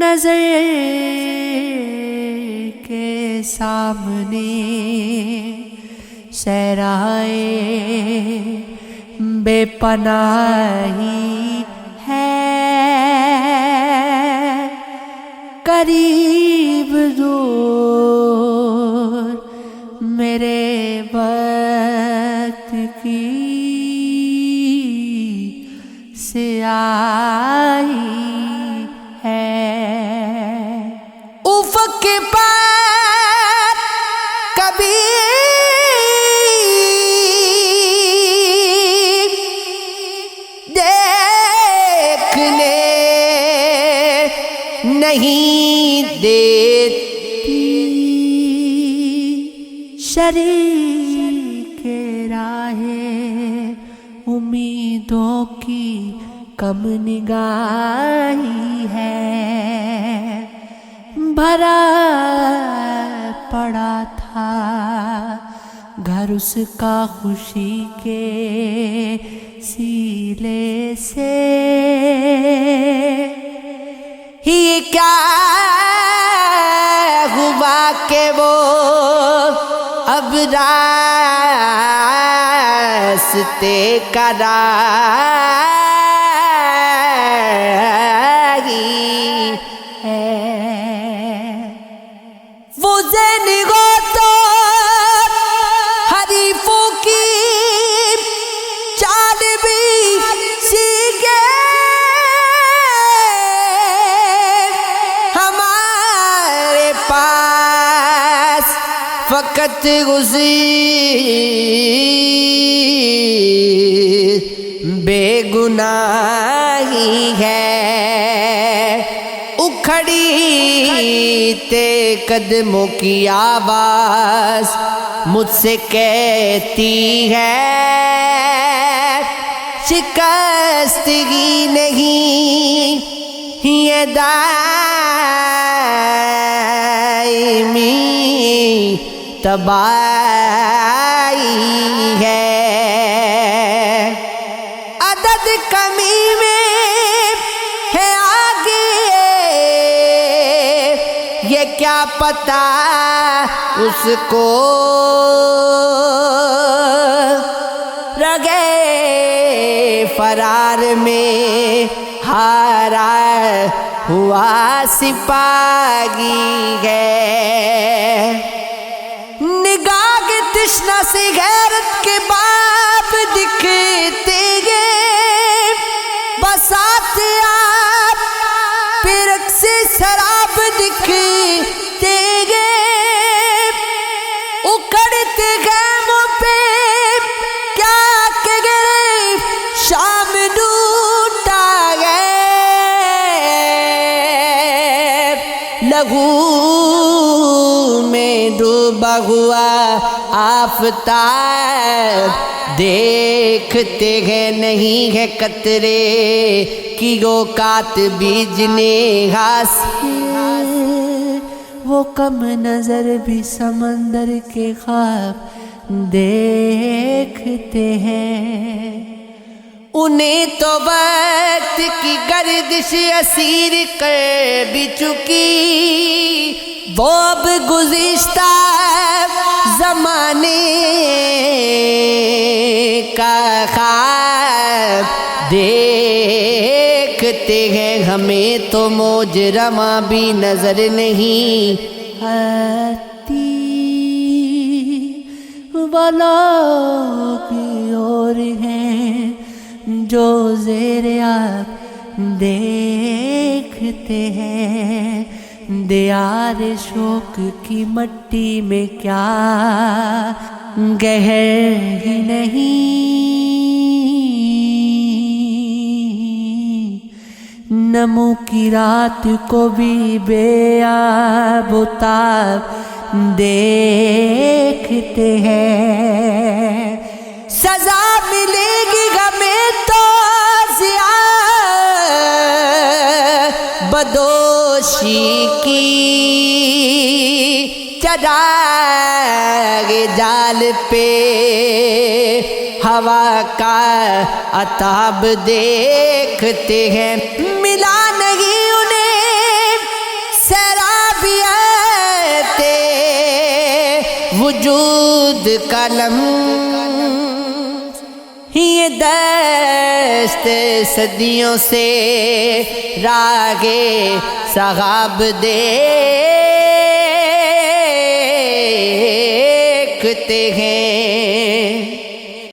نظر کے سامنے صحرائے بے پناہی ہے، قریب دور میرے وقت کی سیاہی ہے۔ افق کے پار کبھی دیکھنے نہیں دیتی، شریک راہ امیدوں کی کم نگاہی ہے، بھرا پڑا تھا گھر اس کا خوشی کے سیلے سے، یہ کیا ہوا کہ وہ اب راستے کا راہی ہے۔ وہ ذہن گو تو حریفوں کی چال بھی سیکھے، ہمارے پاس فقط گزیر بے گناہی ہے، اکھڑی تے قدموں کی آواز مجھ سے کہتی ہے، شکستگی نہیں یہ دائمی تباہی ہے۔ عدد کمی میں ہے آگے، یہ کیا پتا اس کو رگے فرار میں ہارا ہوا سپاہی ہے۔ نگاہ کے تشنہ سے غیرت کے باب دکھتے گئے، بسات آپ پرک سے سراب دکھتے گئے، اکڑتے خیموں پہ کیا کہ گئے شام ڈوٹا گئے، لہو میں ڈوبا ہوا آفتاب دیکھتے ہیں نہیں ہے قطرے کی اوقات بیجنے حاصل، وہ کم نظر بھی سمندر کے خواب دیکھتے ہیں، انہیں تو وقت کی گردش اسیر کر بھی چکی، وہ اب گزشتہ زمانے کا خواب دیکھتے ہیں، ہمیں تو مجرمہ بھی نظر نہیں آتی، وہ لوگ اور ہیں جو زیر آب دیکھتے ہیں، دیار شوق کی مٹی میں کیا گہر ہی نہیں، نمو کی رات کو بھی بے آب و تاب دیکھتے ہیں، سزا ملے گی ہمیں تو بدوشی کی، چراغ جال پہ ہوا کا عتاب دیکھتے ہیں، ملا نہیں انہیں وجود کا لمس، یہ دست صدیوں سے راگے صحاب دیکھتے ہیں،